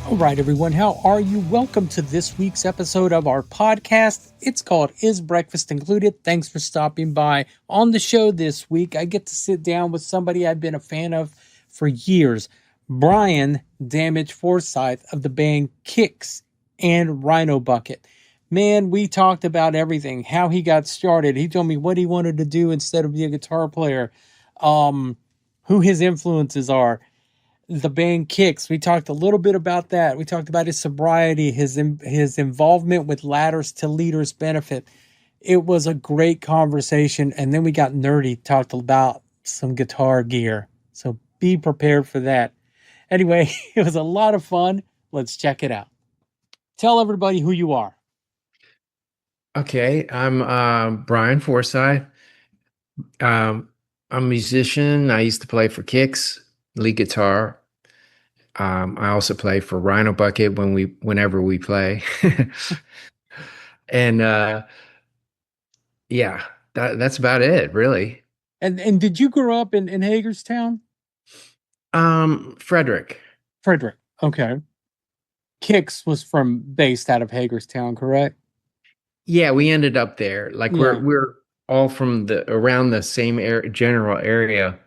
All right, everyone, how are you? Welcome to this week's episode of our podcast. It's called Is Breakfast Included? Thanks for stopping by. On the show this week, I get to sit down with somebody I've been a fan of for years, Brian Damage Forsythe of the band Kix and Rhino Bucket. Man, we talked about everything, how he got started. He told me what he wanted to do instead of be a guitar player, who his influences are, the band Kix. We talked a little bit about that. We talked about his sobriety, his involvement with Ladders to Leaders benefit. It was a great conversation, and then we got nerdy, talked about some guitar gear. So be prepared for that. Anyway, it was a lot of fun. Let's check it out. Tell everybody who you are. Okay, I'm Brian Forsythe. I'm a musician. I used to play for Kix, lead guitar. I also play for Rhino Bucket whenever we play. And yeah, that's about it, really. And did you grow up in Hagerstown? Frederick. Frederick. Okay. Kix was based out of Hagerstown, correct? Yeah, we ended up there. Like Yeah. we're all from the around the same general area.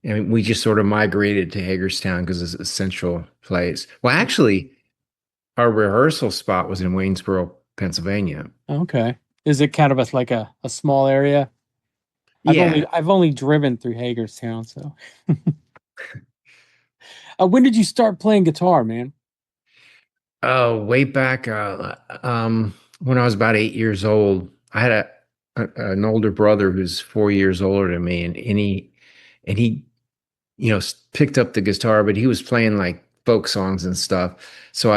And we just sort of migrated to Hagerstown because it's a central place. Well, actually, our rehearsal spot was in Waynesboro, Pennsylvania. Okay. Is it kind of like a small area? Yeah. I've only driven through Hagerstown, so. When did you start playing guitar, man? Oh, way back when I was about 8 years old, I had an older brother who's 4 years older than me, and he picked up the guitar, but he was playing like folk songs and stuff. So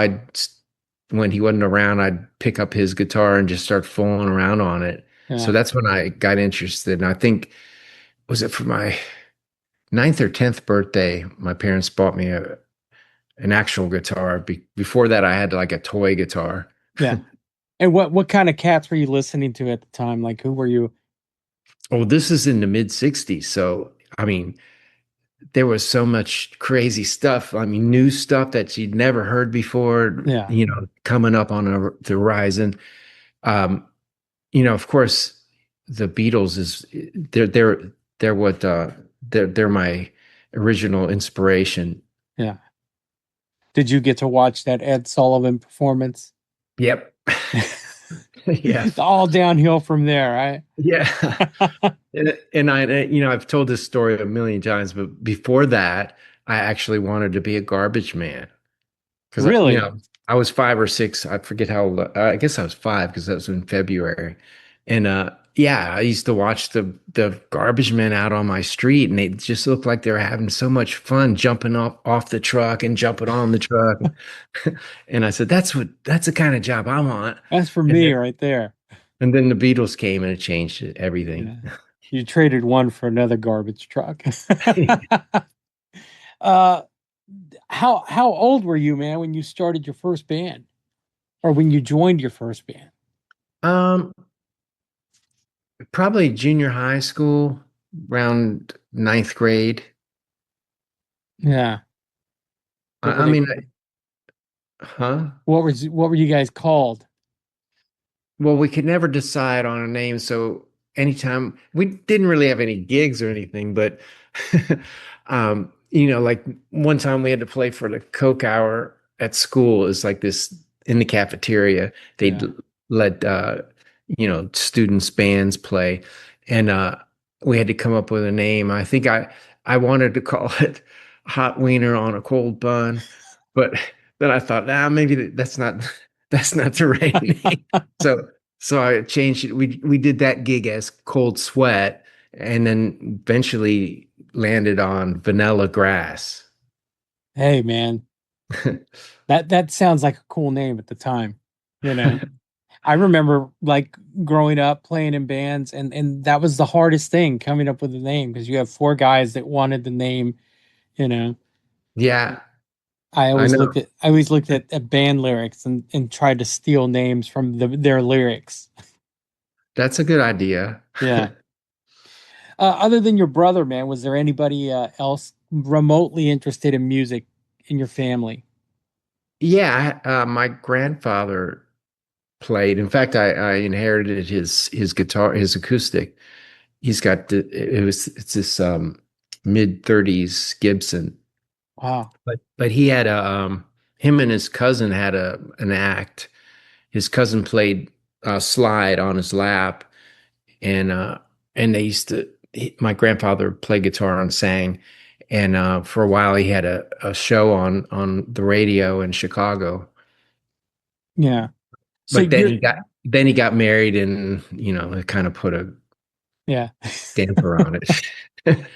when he wasn't around, I'd pick up his guitar and just start fooling around on it. So Yeah. that's when I got interested. And I think, was it for my ninth or 10th birthday, my parents bought me an actual guitar. Before that, I had like a toy guitar. Yeah. And what kind of cats were you listening to at the time? Like who were you? Oh, this is in the mid 60s. So, I mean, there was so much crazy stuff. I mean, new stuff that you'd never heard before, Yeah. coming up on the horizon. Um, of course, the Beatles they're what they're my original inspiration. Yeah. Did you get to watch that Ed Sullivan performance? Yep. Yeah. All downhill from there, right? Yeah. And I've told this story a million times, but before that, I actually wanted to be a garbage man because, Really? I was 5 or 6. I forget how old. I guess I was 5 because that was in February. And yeah, I used to watch the garbage men out on my street, and they just looked like they were having so much fun jumping off the truck and jumping on the truck. And I said, that's the kind of job I want. That's for And me then, right there. and then the Beatles came and it changed everything. Yeah. You traded one for another garbage truck. uh how old were you, man, when you started your first band? Or when you joined your first band? Um, Probably junior high school, around ninth grade. Yeah. What were I they mean, huh? what were you guys called? Well, we could never decide on a name, so anytime we didn't really have any gigs or anything, but like one time we had to play for the Coke Hour at school. It's like this in the cafeteria. They'd Yeah. let students bands play, and we had to come up with a name. I think I wanted to call it Hot Wiener on a Cold Bun, but then I thought, maybe that's not that's not the right name. So so I changed it. We did that gig as Cold Sweat, and then eventually landed on Vanilla Grass. Hey, man. That sounds like a cool name at the time, you know. I remember like growing up playing in bands, and that was the hardest thing, coming up with a name, because you have four guys that wanted the name, you know. Yeah, I I always know. looked at band lyrics and tried to steal names from their lyrics. That's a good idea. Yeah. Other than your brother, man, was there anybody else remotely interested in music in your family? Yeah, my grandfather played. In fact, I inherited his guitar, his acoustic. He's got it's this mid 30s Gibson, Wow. but he had a him and his cousin had a an act. His cousin played slide on his lap, and they used to. My grandfather played guitar and sang, and for a while he had a show on the radio in Chicago. Yeah. So But you're, then he got married, and it kind of put a yeah. damper on it.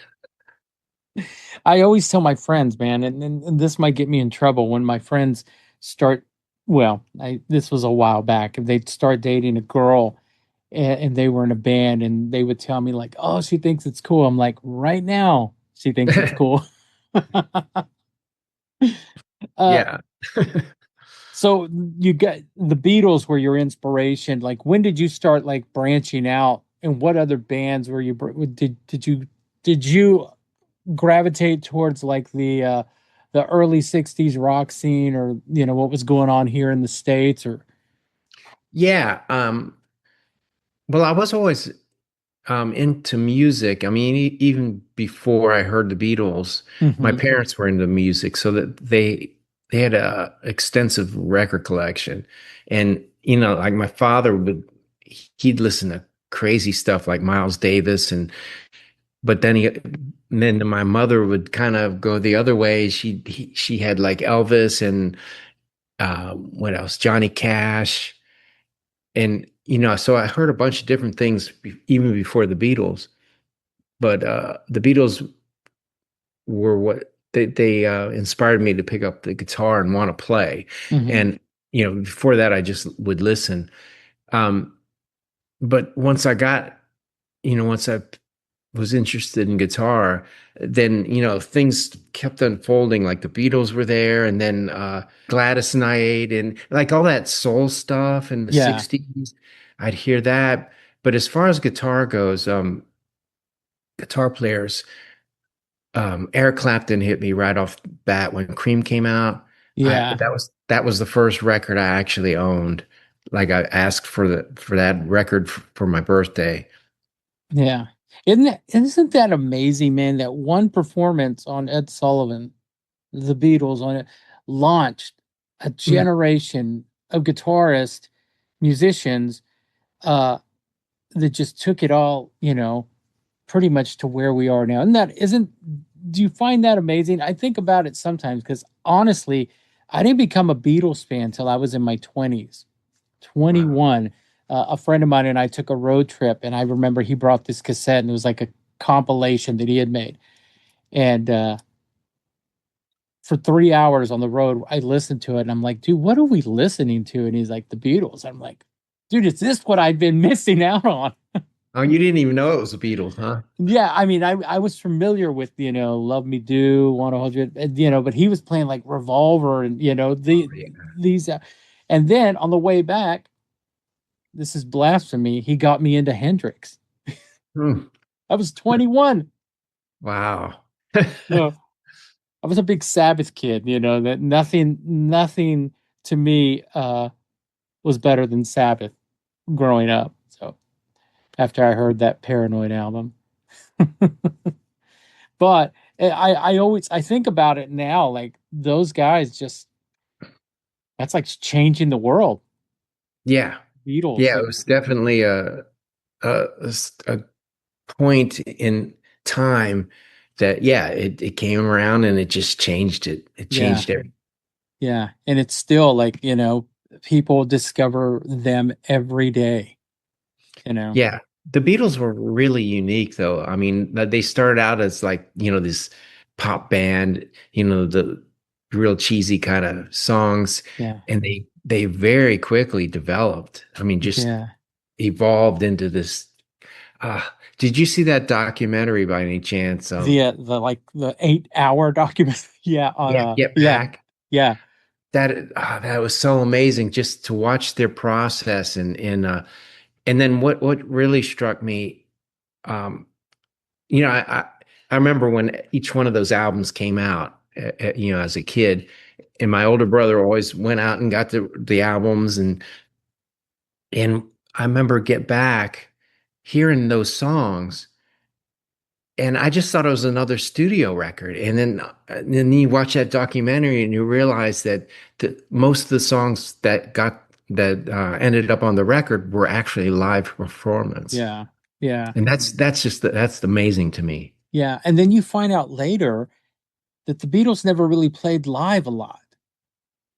I always tell my friends, man, and this might get me in trouble when my friends start. Well, this was a while back. If they'd start dating a girl and they were in a band and they would tell me like, "Oh, she thinks it's cool." I'm like, "Right now, she thinks it's cool." uh, Yeah. so you got the Beatles were your inspiration. Like, when did you start like branching out, and what other bands were you? Did you gravitate towards like the early 60s rock scene, or what was going on here in the States, or Yeah. Well, I was always into music. I mean, even before I heard the Beatles, my hmm parents were into music, so that they had a extensive record collection, and like my father he'd listen to crazy stuff like Miles Davis, but then my mother would kind of go the other way. She had like Elvis and what else? Johnny Cash, and so I heard a bunch of different things even before the Beatles. But the Beatles were what they inspired me to pick up the guitar and want to play. hmm And before that, I just would listen. Um, but once I was interested in guitar, then things kept unfolding. Like the Beatles were there, and then Gladys Knight, and like all that soul stuff in the yeah, '60s. I'd hear that. But as far as guitar goes, guitar players, Eric Clapton hit me right off the bat when Cream came out. I yeah, that was the first record I actually owned. Like I asked for that record for my birthday. yeah. Isn't that amazing, man? That one performance on Ed Sullivan, the Beatles on it, launched a Yeah. generation of guitarists, musicians, uh, that just took it all, pretty much to where we are now. And that isn't, do you find that amazing? I think about it sometimes because honestly, I didn't become a Beatles fan until I was in my 20s, Wow. 21. A friend of mine and I took a road trip, and I remember he brought this cassette, and it was like a compilation that he had made. And for 3 hours on the road, I listened to it, and I'm like, dude, what are we listening to? And he's like, the Beatles. I'm like, dude, is this what I've been missing out on? Oh, you didn't even know it was the Beatles, huh? Yeah, I mean, I was familiar with, Love Me Do, Want to Hold You, but he was playing like Revolver, and Oh, yeah. these, and then on the way back, this is blasphemy. He got me into Hendrix. Hmm. I was 21. Wow. No, I was a big Sabbath kid. That nothing to me was better than Sabbath growing up. So after I heard that Paranoid album, but I always I think about it now, like those guys just that's like changing the world. Yeah. Beatles, Yeah, it like was definitely a point in time that, yeah, it came around and it just changed it. It yeah, changed everything. yeah, and it's still like people discover them every day. You know, Yeah. The Beatles were really unique though. I mean, they started out as like, this pop band, the real cheesy kind of songs, yeah, and they very quickly developed. I mean, just yeah. evolved into this. Did you see that documentary by any chance? The like the 8 hour document. Yeah, on Yeah, Get yeah, Back. yeah, That was so amazing just to watch their process, and then what really struck me, um, I remember when each one of those albums came out, as a kid, and my older brother always went out and got the albums, and I remember Get Back hearing those songs, and I just thought it was another studio record. And then you watch that documentary and you realize that most of the songs that ended up on the record were actually live performance. Yeah. Yeah. And that's amazing to me. Yeah. And then you find out later that the Beatles never really played live a lot,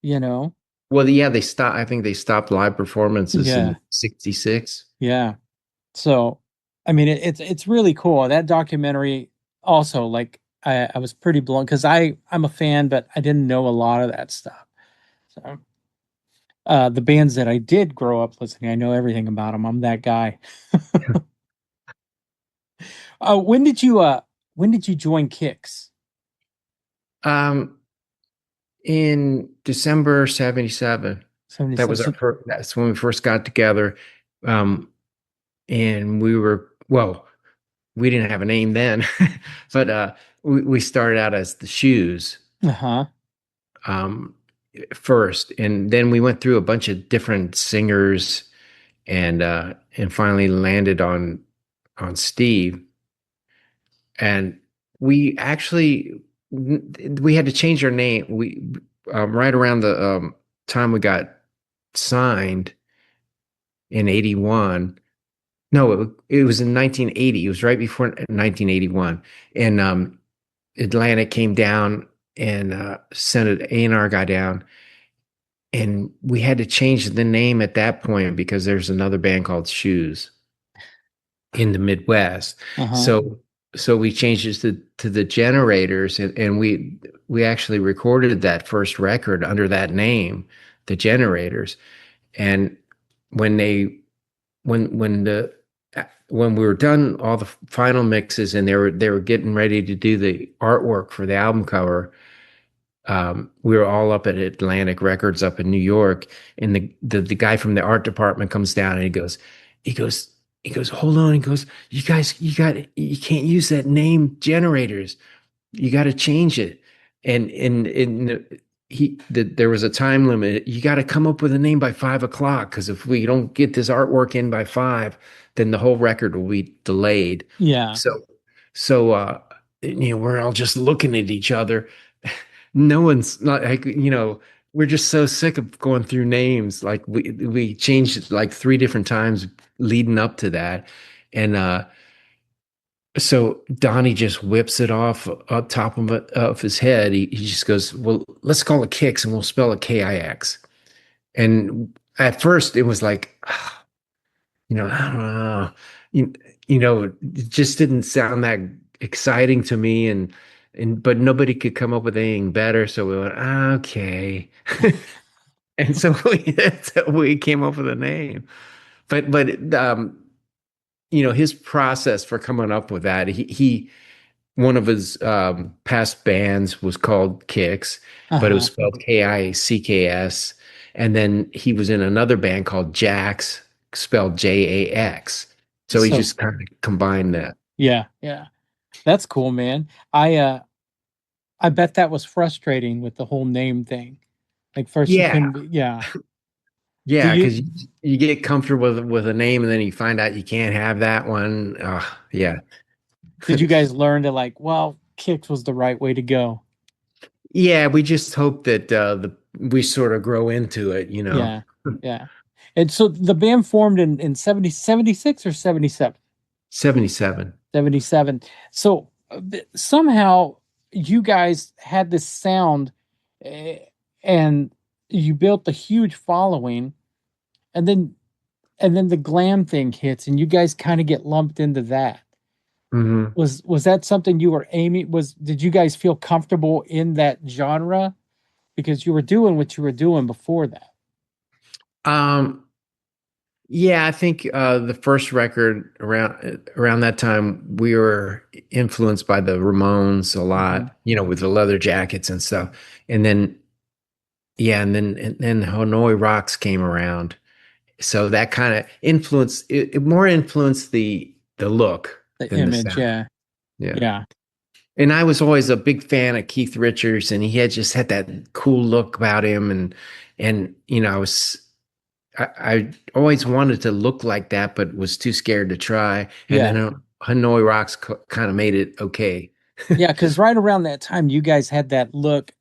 you know? Well, yeah, they stopped. I think they stopped live performances Yeah. in '66. Yeah. So, I mean, it's really cool. That documentary also, like, I was pretty blown because I'm a fan, but I didn't know a lot of that stuff. So, the bands that I did grow up listening, I know everything about them. I'm that guy. Uh, when did you uh when did you join Kix? Um, in December '77, that 77. was our first. That's when we first got together. Um, and we didn't have a name then, but we started out as the Shoes Uh-huh. um, first, and then we went through a bunch of different singers, and finally landed on Steve. And we actually we had to change our name. We right around the time we got signed in '81. No, it was in 1980. It was right before 1981. And Atlantic came down and sent an A&R guy down. And we had to change the name at that point because there's another band called Shoes in the Midwest. Uh-huh. So we changed it to the Generators, and we actually recorded that first record under that name, the Generators. And when they when the when we were done all the final mixes and they were getting ready to do the artwork for the album cover, we were all up at Atlantic Records up in New York, and the guy from the art department comes down and he goes, hold on, he goes, you guys, you can't use that name Generators. You got to change it. And there was a time limit. You got to come up with a name by 5 o'clock, because if we don't get this artwork in by 5, then the whole record will be delayed. Yeah. So we're all just looking at each other. No one's not like, we're just so sick of going through names. Like we changed it like 3 different times leading up to that. And so Donnie just whips it off up top of his head. He just goes, well, let's call it Kix, and we'll spell it Kix. And at first it was like, I don't know, you, it just didn't sound that exciting to me. But nobody could come up with anything better. So we went, okay. And so we came up with a name. But his process for coming up with that, he one of his past bands was called Kix, but it was Uh-huh. spelled Kicks. And then he was in another band called Jax, spelled Jax. So he So, just kind of combined that. yeah, yeah. That's cool, man. I bet that was frustrating with the whole name thing. Like first you Yeah, couldn't be, yeah. Did yeah, because you you get comfortable with a name, and then you find out you can't have that one. Yeah. did you guys learn to like, well, Kix was the right way to go? Yeah, we just hope that we sort of grow into it. Yeah. Yeah. And so the band formed in 76 or 77? 77. 77. So somehow you guys had this sound, eh, and you built a huge following, and then the glam thing hits and you guys kind of get lumped into that. Hmm. Was that something you were aiming, was did you guys feel comfortable in that genre because you were doing what you were doing before that? Um, yeah, I think the first record around that time, we were influenced by the Ramones a Hmm. lot, with the leather jackets and stuff. And then yeah, and then Hanoi Rocks came around. So that kind of influenced it more influenced the look The than the image, sound. yeah. Yeah. Yeah. And I was always a big fan of Keith Richards, and he had just had that cool look about him, and I always wanted to look like that, but was too scared to try. And Yeah. then Hanoi Rocks kind of made it okay. Yeah, because right around that time, you guys had that look,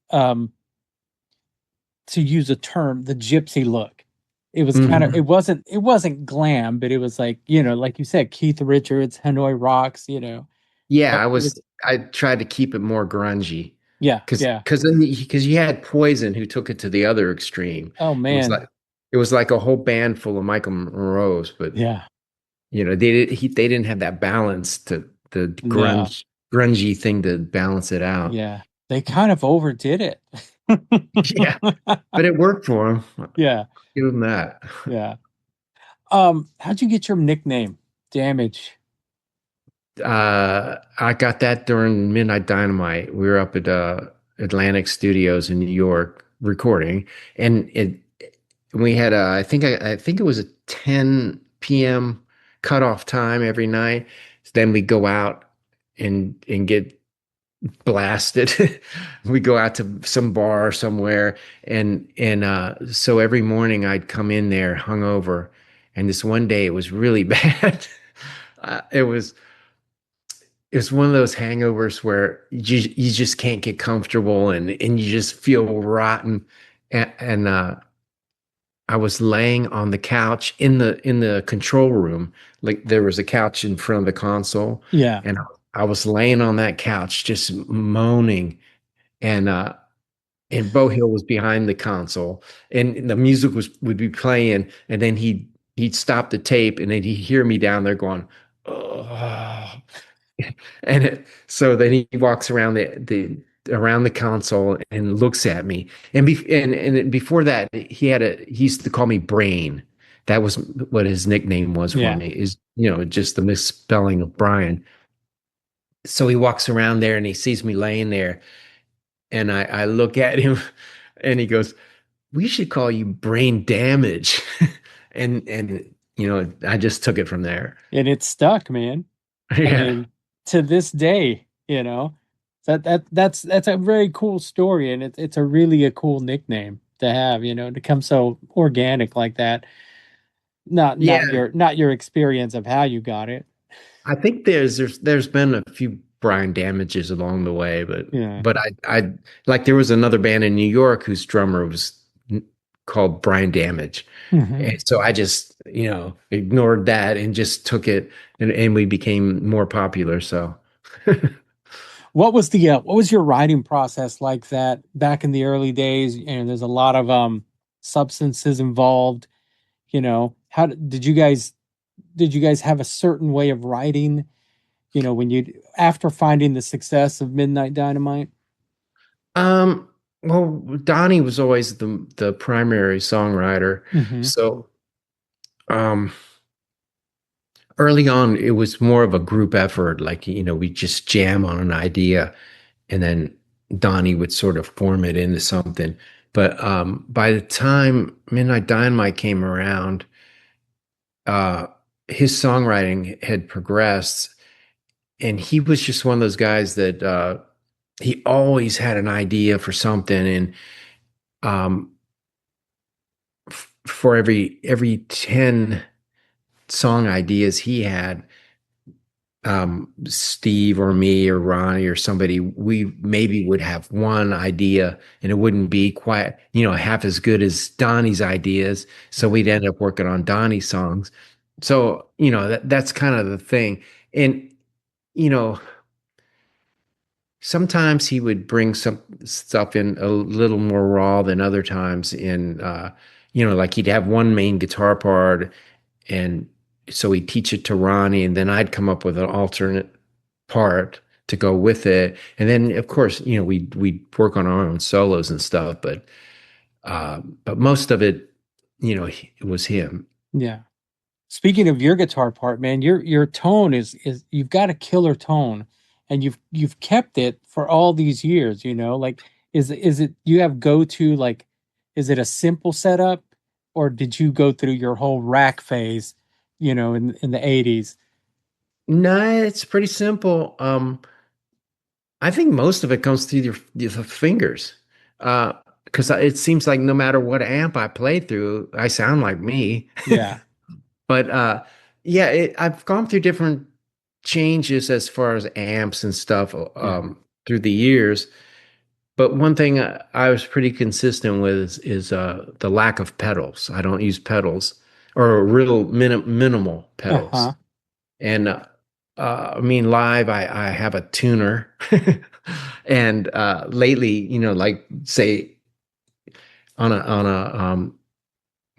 to use a term, the gypsy look. It was kind of, Mhm. it wasn't glam, but it was like, like you said, Keith Richards, Hanoi Rocks, Yeah, but it was, I tried to keep it more grungy yeah, yeah. because you had Poison who took it to the other extreme. Oh It was man. like it was like a whole band full of Michael Monroes, but Yeah. they didn't have that balance to the No. grungy thing to balance it out. Yeah. They kind of overdid it. Yeah, but it worked for them. Yeah. Give them that. Yeah. How'd you get your nickname? Damage. I got that during Midnight Dynamite. We were up at Atlantic Studios in New York recording, and we had I think it was a 10 p.m. cutoff time every night. Then we go out and get blasted. We go out to some bar somewhere, and so every morning I'd come in there hungover, and this one day it was really bad. It was it's one of those hangovers where you just can't get comfortable and you just feel rotten. And I was laying on the couch in the control room. Like there was a couch in front of the console, Yeah. and I was laying on that couch just moaning. And and Bo Hill was behind the console, and the music would be playing, and then he'd stop the tape, and then he'd hear me down there going, "Oh." So then he walks around the around the console and looks at me. And before that, he used to call me Brain. That was what his nickname was for Yeah. me, is just the misspelling of Brian. So he walks around there and he sees me laying there, and I look at him and he goes, "We should call you Brain Damage." And I just took it from there. And it stuck, man. I Yeah. mean, to this day, that's a very cool story, and it's a really a cool nickname to have, to come so organic like that. Yeah. Not your experience of how you got it. I think there's been a few Brian damages along the way, but Yeah. but I like there was another band in New York whose drummer was called Brian Damage. Hmm. And so I just, ignored that and just took it, and we became more popular. So What was your writing process like that back in the early days? And there's a lot of substances involved. How did you guys have a certain way of writing? When you after finding the success of Midnight Dynamite. um well, Donnie was always the primary songwriter. Hmm. So um early on it was more of a group effort, like we just jam on an idea, and then Donnie would sort of form it into something. But by the time Midnight Dynamite came around, uh, his songwriting had progressed, and he was just one of those guys that he always had an idea for something, and um, for every 10 song ideas he had, Steve or me or Ronnie or somebody, we maybe would have one idea, and it wouldn't be quite, half as good as Donnie's ideas. So we'd end up working on Donnie's songs. So, that's kind of the thing. And, you know, sometimes he would bring some stuff in a little more raw than other times. Like he'd have one main guitar part, and so he'd teach it to Ronnie, and then I'd come up with an alternate part to go with it. And then, of course, we'd work on our own solos and stuff, but most of it, it was him. Yeah. Speaking of your guitar part, man, your tone is you've got a killer tone, and you've kept it for all these years. Like is it you have go to like, is it a simple setup, or did you go through your whole rack phase, in the 80s? No, it's pretty simple. I think most of it comes through your fingers. Because it seems like no matter what amp I play through, I sound like me. Yeah. But yeah, I've gone through different changes as far as amps and stuff Yeah. through the years. But one thing I was pretty consistent with is the lack of pedals. I don't use pedals or real minimal pedals. Uh-huh. And I mean, live, I have a tuner. And lately, like say on a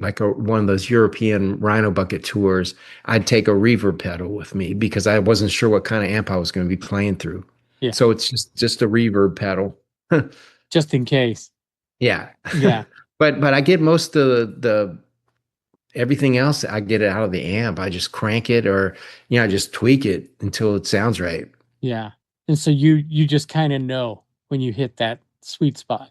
like one of those European Rhino Bucket tours, I'd take a reverb pedal with me because I wasn't sure what kind of amp I was going to be playing through. Yeah. So it's just a reverb pedal. Just in case. Yeah. Yeah. But I get most of the everything else, I get it out of the amp. I just crank it or I just tweak it until it sounds right. Yeah. And so you just kind of know when you hit that sweet spot.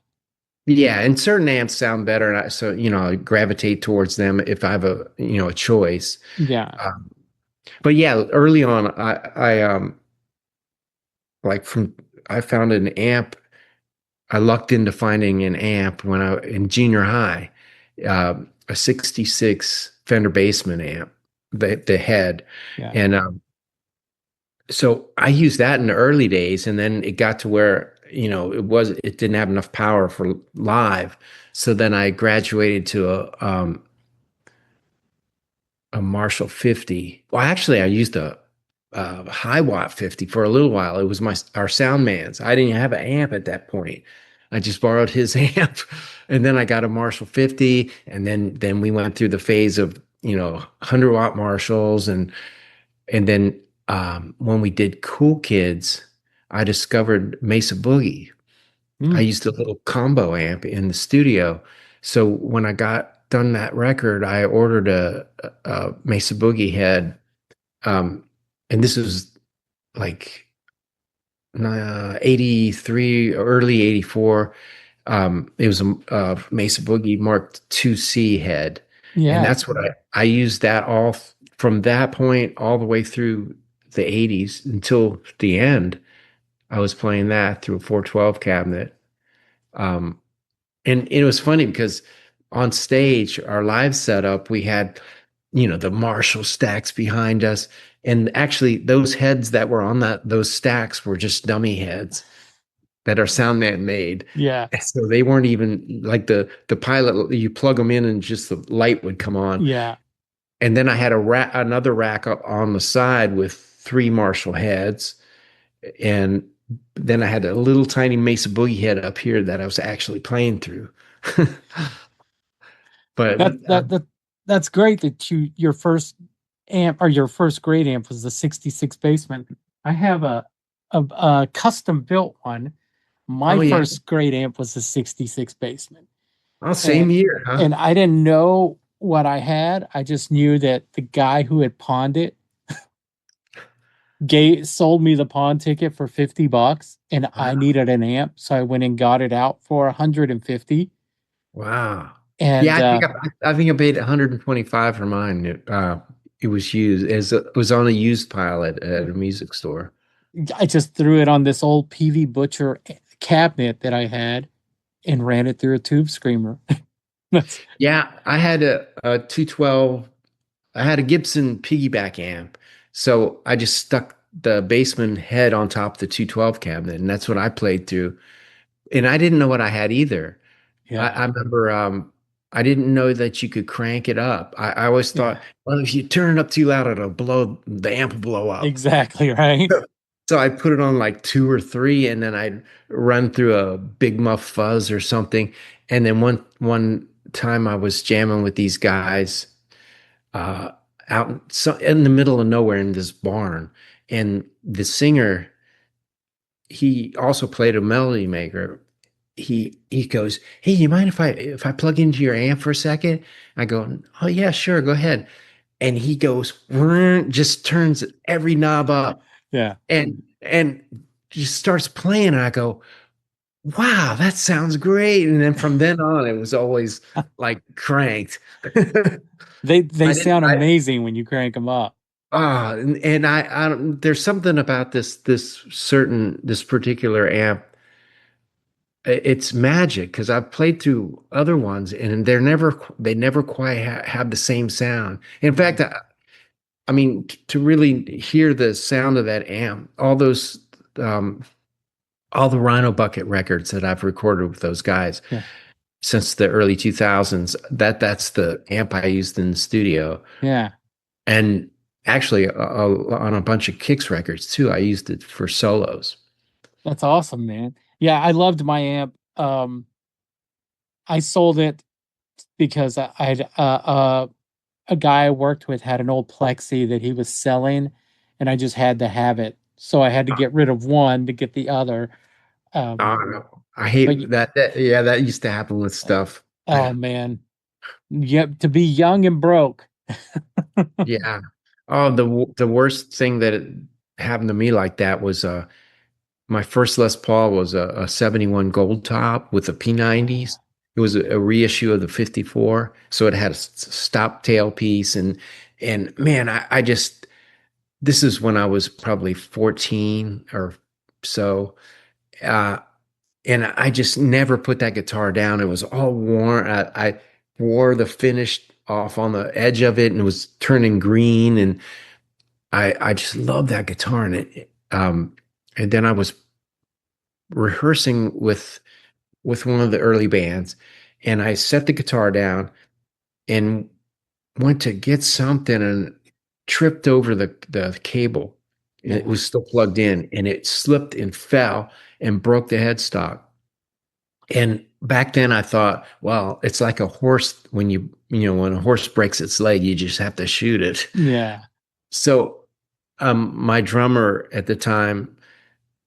Yeah, and certain amps sound better, and so I gravitate towards them if I have a choice. Yeah. Um, but yeah, early on, I like from I found an amp. I lucked into finding an amp when I in junior high, a '66 Fender Bassman amp, the head, Yeah. and so I used that in the early days, and then it got to where it didn't have enough power for live, so then I graduated to a Marshall 50. Well, actually, I used a high watt 50 for a little while. It was our sound man's. I didn't have an amp at that point. I just borrowed his amp, and then I got a Marshall 50, and then we went through the phase of 100-watt Marshalls, and then when we did Cool Kids, I discovered Mesa Boogie. I Mm. used a little combo amp in the studio. So when I got done that record, I ordered a Mesa Boogie head. Um, and this was like 83, early 84. It was a Mesa Boogie Mark II-C head. And Yeah. that's what I used that from that point all the way through the 80s until the end. I was playing that through a 412 cabinet. Um, and it was funny because on stage, our live setup, we had, the Marshall stacks behind us. And actually, those heads that were on those stacks were just dummy heads that our sound man made. Yeah. So they weren't even like the pilot, you plug them in and just the light would come on. Yeah. And then I had another rack up on the side with 3 Marshall heads. And then I had a little tiny Mesa Boogie head up here that I was actually playing through. But That that's great that your first amp or your first great amp was the 66 Bassman. I have a custom built one. My oh yeah, first great amp was the 66 Bassman. oh And same year, huh? and I didn't know what I had. I just knew that the guy who had pawned it sold me the pawn ticket for $50 and I Wow, needed an amp, so I went and got it out for 150. wow. Yeah, And I think I paid 125 for mine. It was used it was on a used pile at a music store. I just threw it on this old PV Butcher cabinet that I had and ran it through a tube screamer. That's Yeah, I had a 212. I had a Gibson piggyback amp, so I just stuck the Bassman head on top of the 212 cabinet, and that's what I played through. And I didn't know what I had either. yeah, I remember I didn't know that you could crank it up. I always yeah, thought, well, if you turn it up too loud, the amp will blow up. exactly right. So I put it on like 2 or 3, and then I'd run through a Big Muff Fuzz or something. And then one time I was jamming with these guys uh, in the middle of nowhere in this barn, and the singer, he also played a melody maker. He goes, "Hey, you mind if I plug into your amp for a second?" I go, "Oh yeah, sure, go ahead." And he goes, just turns every knob up Yeah. and just starts playing. And I go, "Wow, that sounds great!" And then from then on, it was always like cranked. They I didn't. sound amazing when you crank them up. And I don't, there's something about this particular amp. It's magic because I've played through other ones and they never quite have the same sound. In fact, Yeah. I mean, to really hear the sound of that amp, um, all the Rhino Bucket records that I've recorded with those guys Yeah. since the early 2000s, that's the amp I used in the studio. Yeah. And actually, on a bunch of Kix records too, I used it for solos. That's awesome, man. Yeah, I loved my amp. I sold it because I'd a guy I worked with had an old Plexi that he was selling, and I just had to have it. So I had to get rid of one to get the other. Um, Oh, no. I but hate that. Yeah, that used to happen with stuff. oh man, yep, to be young and broke. Yeah. Oh, the worst thing that happened to me like that was my first Les Paul was a 71 gold top with a P90s. It was a reissue of the 54, so it had a stop tail piece and man, I just this is when I was probably 14 or so. Uh, and I just never put that guitar down. It was all worn. I wore the finish off on the edge of it and it was turning green. And I just love that guitar. And then I was rehearsing with one of the early bands and I set the guitar down and went to get something and tripped over the cable. It Yeah, was still plugged in and it slipped and fell and broke the headstock. And back then I thought, well, it's like a horse when when a horse breaks its leg, you just have to shoot it. yeah, So my drummer at the time,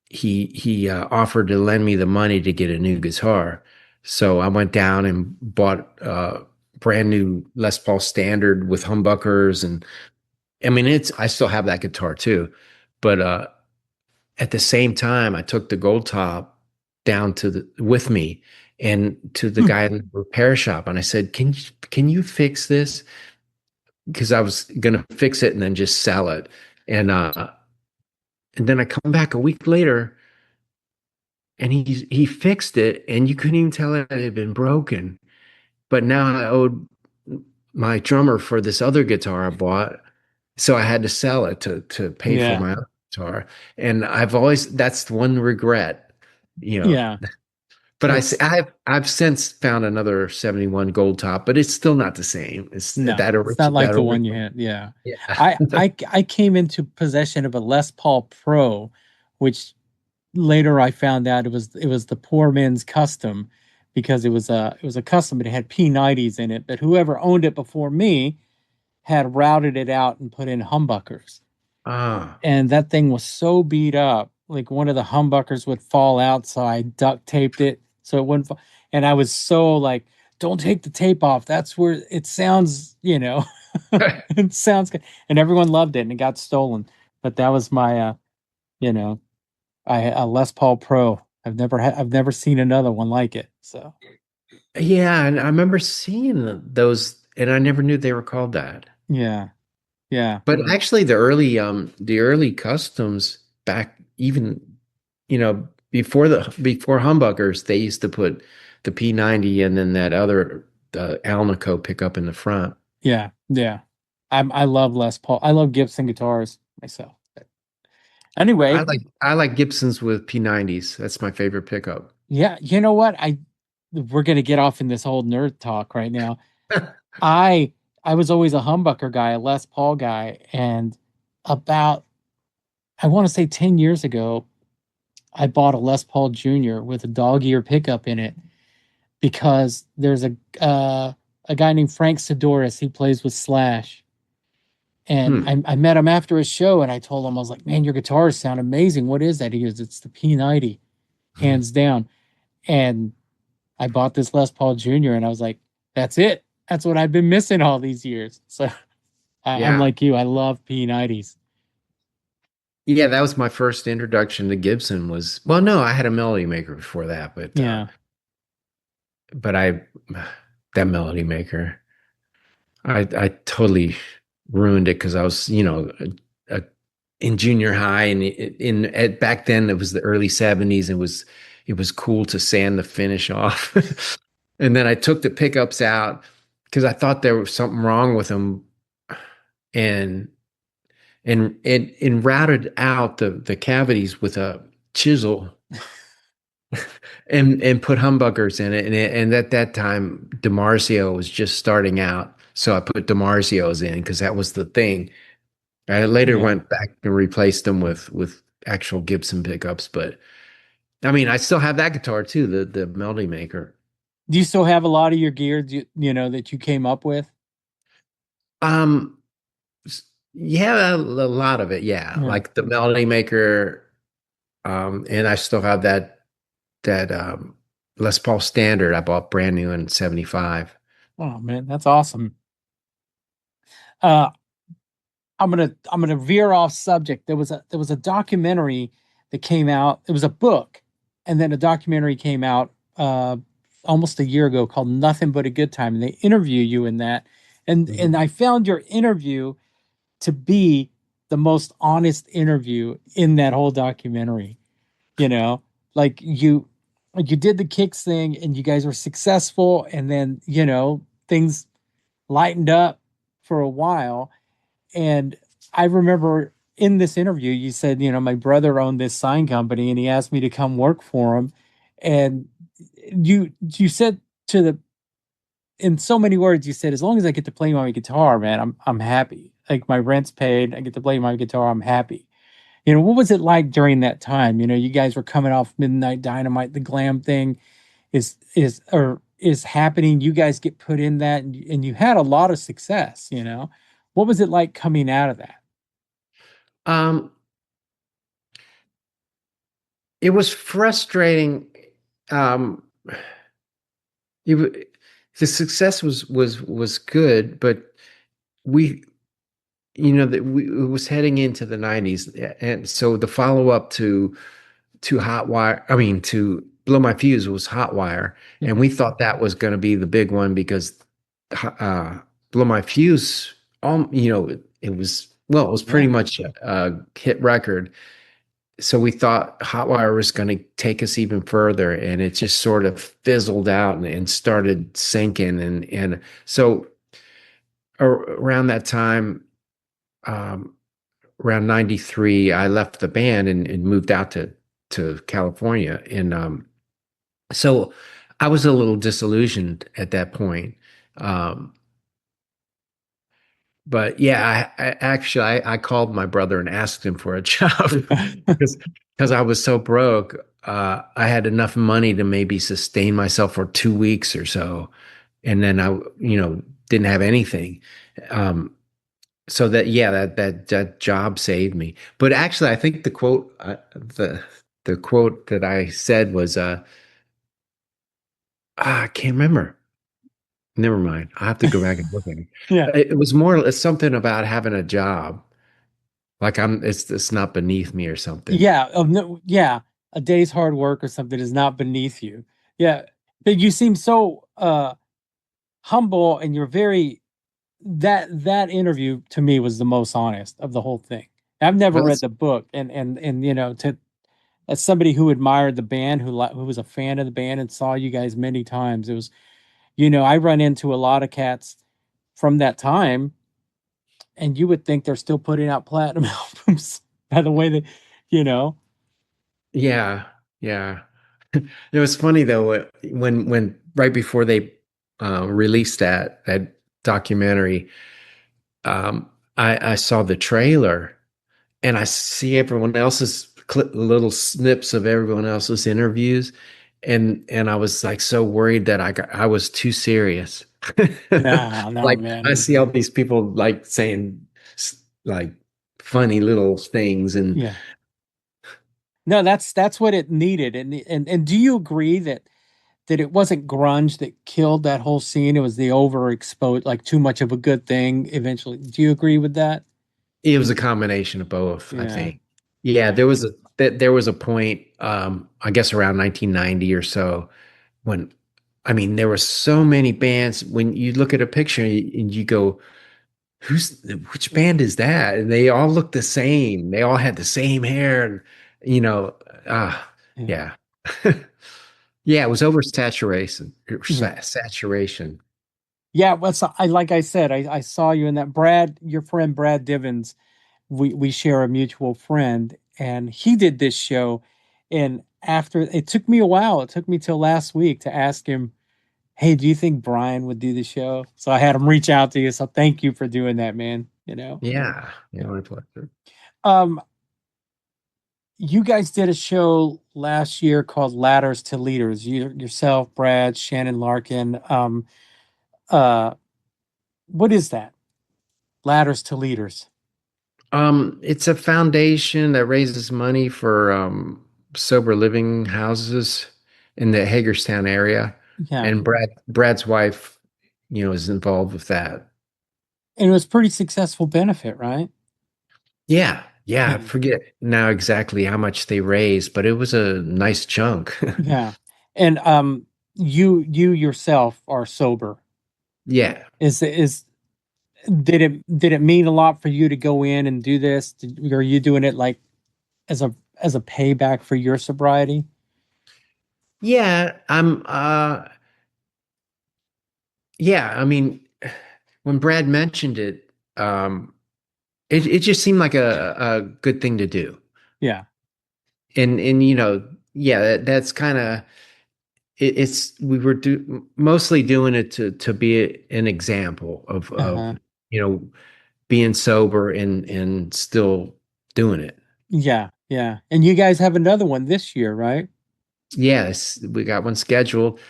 he offered to lend me the money to get a new guitar. So I went down and bought a brand new Les Paul Standard with humbuckers and I mean it's I still have that guitar too. But at the same time, I took the gold top down to the with me and to the hmm, guy in the repair shop, and I said, "Can you fix this?" Because I was gonna fix it and then just sell it. And and then I come back a week later, and he fixed it, and you couldn't even tell it had been broken. But now I owed my drummer for this other guitar I bought, so I had to sell it to pay for yeah, my other guitar. And I've always that's the one regret, you know. yeah. But It's I've since found another 71 gold top, but it's still not the same. It's no, it's not like that the one you original. had. Yeah, Yeah. I came into possession of a Les Paul Pro, which later I found out it was the poor man's custom because it was a custom, but it had P90s in it. But whoever owned it before me had routed it out and put in humbuckers. Ah. And that thing was so beat up, like one of the humbuckers would fall out, so I duct taped it so it wouldn't fall. And I was so like, don't take the tape off. That's where it sounds, it sounds good. And everyone loved it and it got stolen. But that was my you know, I a Les Paul Pro. I've never seen another one like it. So Yeah, and I remember seeing those and I never knew they were called that. yeah, yeah, But actually the early customs back even before humbuckers, they used to put the P90 and then that other the Alnico pickup in the front. yeah, yeah. I love Les Paul. I love Gibson guitars myself. Anyway, I like Gibsons with P90s. That's my favorite pickup. yeah, you know what? We're gonna get off in this whole nerd talk right now. I I was always a humbucker guy, a Les Paul guy, and about I want to say 10 years ago, I bought a Les Paul Jr. with a dog ear pickup in it because there's a guy named Frank Sidoris. He plays with Slash, and Hmm. I met him after a show, and I told him I was like, "Man, your guitars sound amazing. What is that?" He goes, "It's the P90, hands down." And I bought this Les Paul Jr. and I was like, "That's it. That's what I've been missing all these years." So I'm Yeah. like you. I love P90s. Yeah, that was my first introduction to Gibson was well, no, I had a Melody Maker before that, Yeah, but I that Melody Maker. I totally ruined it because I was, in junior high, and back then it was the early 70s. It was cool to sand the finish off. And then I took the pickups out because I thought there was something wrong with them, and and routed out the cavities with a chisel, and put humbuckers in it. And at that time, DiMarzio was just starting out, so I put DiMarzios in because that was the thing. I later Yeah. went back and replaced them with actual Gibson pickups, but I mean, I still have that guitar too, the Melody Maker. Do you still have a lot of your gear, that you came up with? Um, yeah, a lot of it, yeah, Yeah. like the Melody Maker, and I still have that Les Paul Standard I bought brand new in '75. Oh man, that's awesome. Uh, I'm gonna veer off subject. There was a documentary that came out. It was a book, and then a documentary came out almost a year ago called Nothing But a Good Time, and they interview you in that. And Mhm. I found your interview to be the most honest interview in that whole documentary. You know, like you did the kicks thing, and you guys were successful, and then things lightened up for a while. And I remember in this interview, you said, my brother owned this sign company and he asked me to come work for him. And you said to the in so many words, you said, as long as I get to play my guitar, man, I'm happy. Like my rent's paid, I get to play my guitar, I'm happy. What was it like during that time? You guys were coming off Midnight Dynamite, the glam thing is happening. You guys get put in that, and you had a lot of success. What was it like coming out of that? Um, it was frustrating. Um, it, wa- the success was good, but we that it was heading into the '90s, and so the follow up to Hotwire, I mean to Blow My Fuse was Hotwire, and Yeah. we thought that was going to be the big one because Blow My Fuse, it was pretty Yeah. much a hit record. So we thought Hotwire was going to take us even further, and it just sort of fizzled out and started sinking, and so around that time, um, around '93, I left the band and moved out to California, and so I was a little disillusioned at that point. Um, but yeah, I called my brother and asked him for a job because I was so broke. I had enough money to maybe sustain myself for 2 weeks or so, and then I didn't have anything. Um, so that yeah, that job saved me. But actually, I think the quote that I said was I can't remember. Never mind. I have to go back and look at it. Yeah. It was more it's something about having a job. Like it's not beneath me or something. Yeah. No, yeah. A day's hard work or something is not beneath you. Yeah. But you seem so humble, and you're very that interview to me was the most honest of the whole thing. I've never Well, read the book, and to as somebody who admired the band, who was a fan of the band and saw you guys many times, it was, I run into a lot of cats from that time, and you would think they're still putting out platinum albums by the way that, you know, yeah, yeah. It was funny though when right before they released that documentary, I saw the trailer and I see everyone else's little snips of everyone else's interviews, and I was like so worried that I was too serious. no, no, Like I man. see all these people like saying like funny little things, and Yeah. No, that's what it needed. And do you agree that it wasn't grunge that killed that whole scene? It was the overexposed, like too much of a good thing eventually. Do you agree with that? it was a combination of both, I Yeah. think. Yeah, Yeah. there was a point, I guess around 1990 or so, when I mean there were so many bands when you look at a picture and you go, which band is that? And they all looked the same. They all had the same hair, and you know, uh, Yeah. yeah, yeah. It was oversaturation. Yeah. Saturation. Yeah. Well, so like I said, I saw you in that Brad, your friend Brad Divins. We share a mutual friend, and he did this show. And after it took me a while, it took me till last week to ask him, "Hey, do you think Brian would do the show?" So I had him reach out to you. So thank you for doing that, man. Yeah, yeah, Yeah. my pleasure. Um, you guys did a show last year called Ladders to Leaders. Yourself, Brad, Shannon Larkin. Uh, what is that? Ladders to Leaders. It's a foundation that raises money for sober living houses in the Hagerstown area, Yeah. and Brad's wife, is involved with that. And it was pretty successful benefit, right? Yeah, yeah. I Yeah. forget now exactly how much they raised, but it was a nice chunk. Yeah. And you yourself are sober. Yeah. Is did it mean a lot for you to go in and do this? Are you doing it like as a payback for your sobriety? Yeah, yeah, I mean, when Brad mentioned it, it just seemed like a good thing to do. Yeah. And yeah, that's kind of it's we were mostly doing it to be an example of Uh-huh. you know being sober and still doing it. Yeah. Yeah. And you guys have another one this year, right? Yes, we got one scheduled,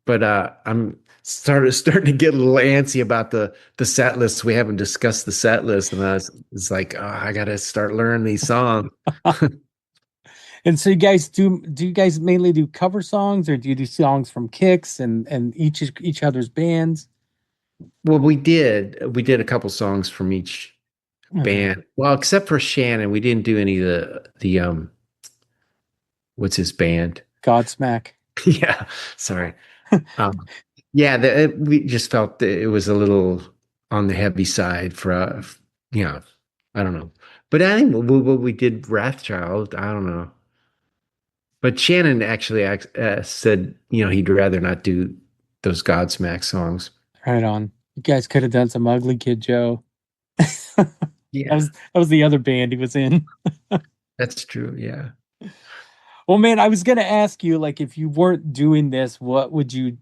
but I'm starting to get a little antsy about the set list. We haven't discussed the set list, and it's like, oh, I gotta start learning these songs. And so do you guys mainly do cover songs or do you do songs from Kix and each other's bands? Well, we did a couple songs from each Uh-huh. band. Well, except for Shannon, we didn't do any of the what's his band? Godsmack. Yeah, sorry. Um, yeah, we just felt that it was a little on the heavy side for I don't know. But I think we did Wrathchild. I don't know. But Shannon actually said, he'd rather not do those Godsmack songs. Right on. You guys could have done some Ugly Kid Joe. Yeah, That was the other band he was in. that's true. Yeah. Well, man, I was gonna ask you, like, if you weren't doing this, what would you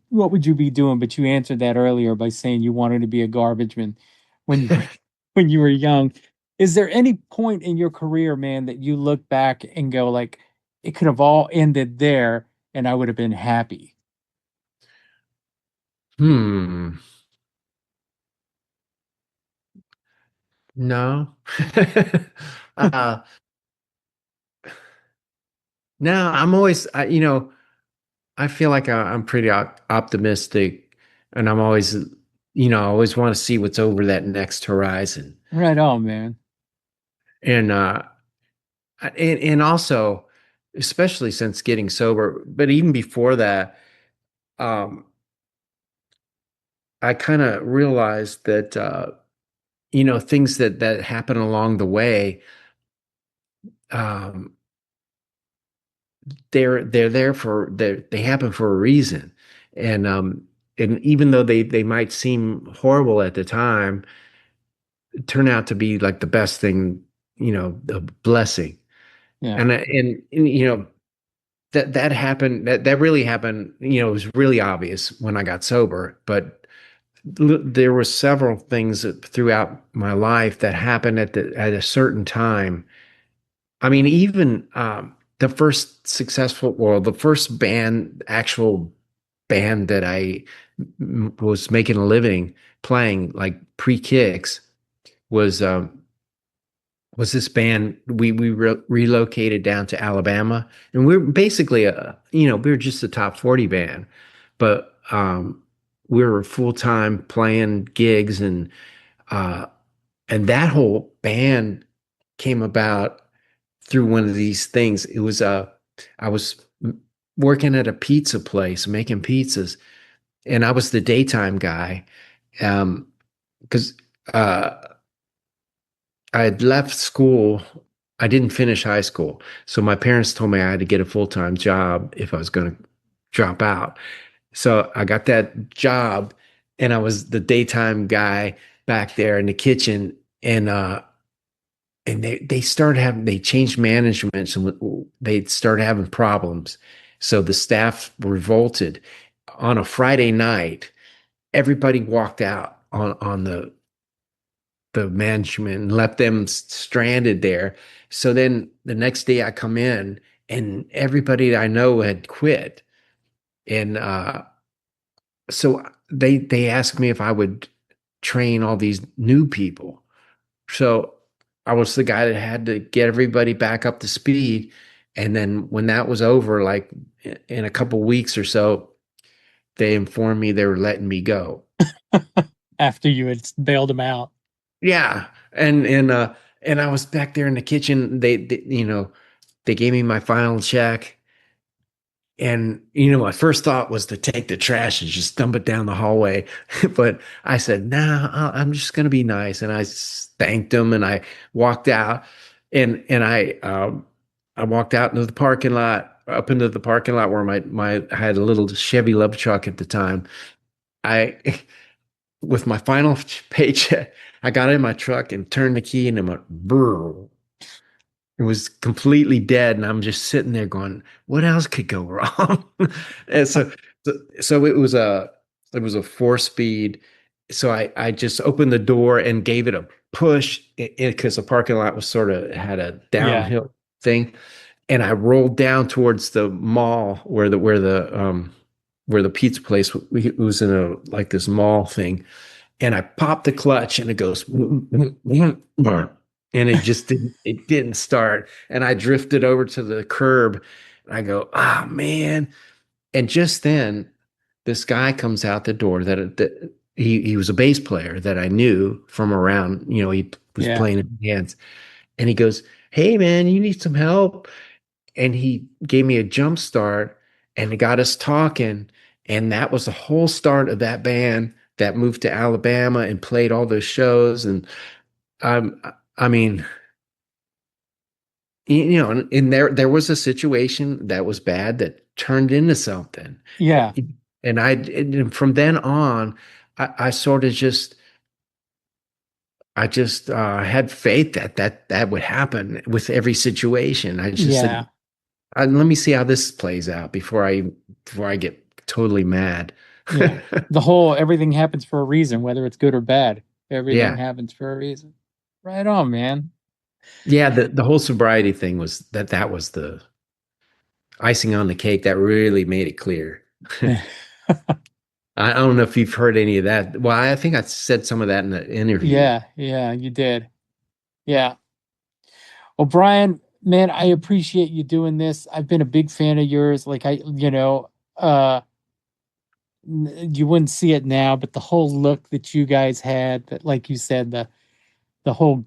be doing? But you answered that earlier by saying you wanted to be a garbage man when you were when you were young. Is there any point in your career, man, that you look back and go like, it could have all ended there and I would have been happy? Hmm. No. uh, no, I'm always, I feel like I'm pretty optimistic, and I'm always, I always want to see what's over that next horizon. Right on, man. And and also, especially since getting sober, but even before that, um, I kind of realized that things that happen along the way, um, they're there for they happen for a reason, and even though they might seem horrible at the time, turn out to be like the best thing, a blessing. Yeah. And that happened, that really happened, it was really obvious when I got sober, but there were several things throughout my life that happened at a certain time. I mean, even the first the first actual band that I was making a living playing, like pre-Kicks, was was this band. We relocated down to Alabama, and we're basically we were just a top 40 band, but we were full time playing gigs, uh, and that whole band came about through one of these things. It was I was working at a pizza place making pizzas, and I was the daytime guy, because I had left school. I didn't finish high school. So my parents told me I had to get a full-time job if I was going to drop out. So I got that job and I was the daytime guy back there in the kitchen and they started having they changed management so they started having problems. So the staff revolted. On a Friday night, everybody walked out on the management and left them stranded there. So then the next day I come in and everybody I know had quit. And so they asked me if I would train all these new people. So I was the guy that had to get everybody back up to speed. And then when that was over, like in a couple weeks or so, they informed me they were letting me go. After you had bailed them out. Yeah. And I was back there in the kitchen. They gave me my final check. And my first thought was to take the trash and just dump it down the hallway. But I said, "Nah, I'm just gonna be nice." And I thanked them and I walked out. And I walked out into the parking lot, up into the parking lot where I had a little Chevy love truck at the time. I with my final paycheck, I got in my truck and turned the key and it went brrr. It was completely dead, and I'm just sitting there going, "What else could go wrong?" And so it was a 4 speed. So I just opened the door and gave it a push because the parking lot was sort of had a Yeah. downhill thing, and I rolled down towards the mall where the pizza place it was in a like this mall thing, and I popped the clutch and it goes and it didn't start. And I drifted over to the curb and I go, ah man. And just then this guy comes out the door that he was a bass player that I knew from around, he was Yeah. playing in bands. And he goes, "Hey man, you need some help?" And he gave me a jump start and it got us talking. And that was the whole start of that band that moved to Alabama and played all those shows. And um, I mean, and there was a situation that was bad that turned into something. Yeah. And from then on, I sort of just had faith that would happen with every situation. I just said, Yeah. Let me see how this plays out before I get totally mad." Yeah. The whole everything happens for a reason, whether it's good or bad. Everything Yeah. happens for a reason. Right on, man. Yeah, the whole sobriety thing that was the icing on the cake that really made it clear. I don't know if you've heard any of that. Well, I think I said some of that in the interview. Yeah, yeah, you did. Yeah. Well, Brian, man, I appreciate you doing this. I've been a big fan of yours. Like you wouldn't see it now, but the whole look that you guys had, that like you said, the whole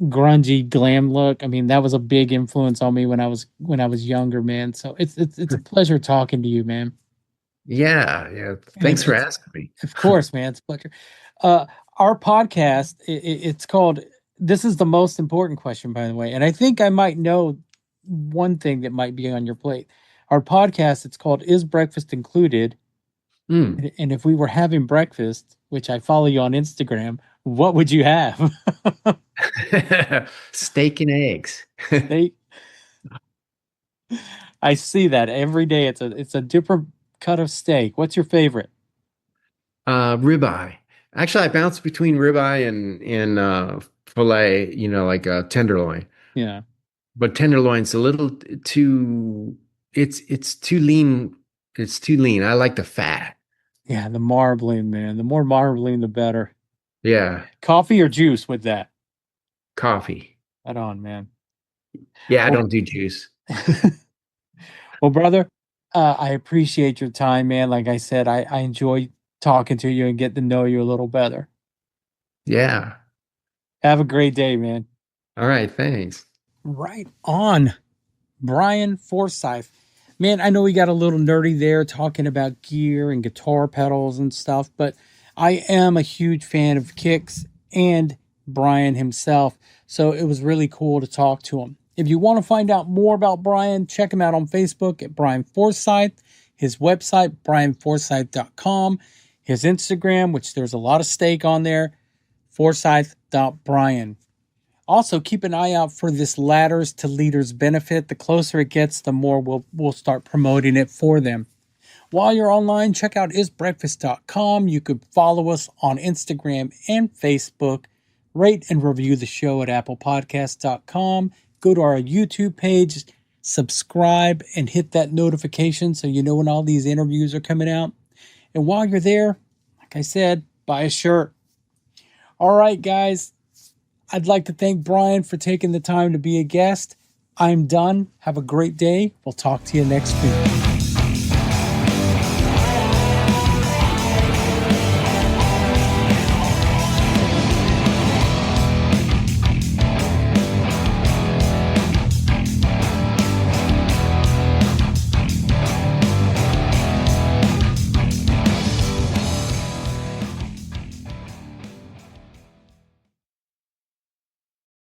grungy glam look. I mean, that was a big influence on me when I was younger, man. So it's a pleasure talking to you, man. Yeah, yeah. And Thanks for it's asking me. of course, man, it's a pleasure. Uh, our podcast, it's called "This is the most important question," by the way, and I think I might know one thing that might be on your plate. Our podcast, it's called "Is Breakfast Included?" Hmm. And if we were having breakfast, which I follow you on Instagram, what would you have? Steak and eggs. Steak. I see that every day. It's a different cut of steak. What's your favorite? Ribeye. Actually, I bounce between ribeye and filet, like tenderloin. Yeah, But tenderloin's a little too it's too lean. It's too lean. I like the fat. yeah, the marbling, man. The more marbling, the better. Yeah, Coffee or juice with that? coffee. Right on, man. Yeah, I Well, don't do juice. well, brother, I appreciate your time, man. Like I said, I enjoy talking to you and getting to know you a little better. Yeah. Have a great day, man. All right, thanks. Right on, Brian Forsythe. Man, I know we got a little nerdy there talking about gear and guitar pedals and stuff, but I am a huge fan of Kix and Brian himself. So it was really cool to talk to him. If you want to find out more about Brian, check him out on Facebook at Brian Forsythe, his website, brianforsythe.com, his Instagram, which there's a lot of steak on there, forsythe.brian. Also, keep an eye out for this Ladders to Leaders benefit. The closer it gets, the more we'll start promoting it for them. While you're online, check out isbreakfast.com. You could follow us on Instagram and Facebook. Rate and review the show at applepodcast.com. Go to our YouTube page, subscribe, and hit that notification so you know when all these interviews are coming out. And while you're there, like I said, buy a shirt. All right, guys. I'd like to thank Brian for taking the time to be a guest. I'm done. Have a great day. We'll talk to you next week.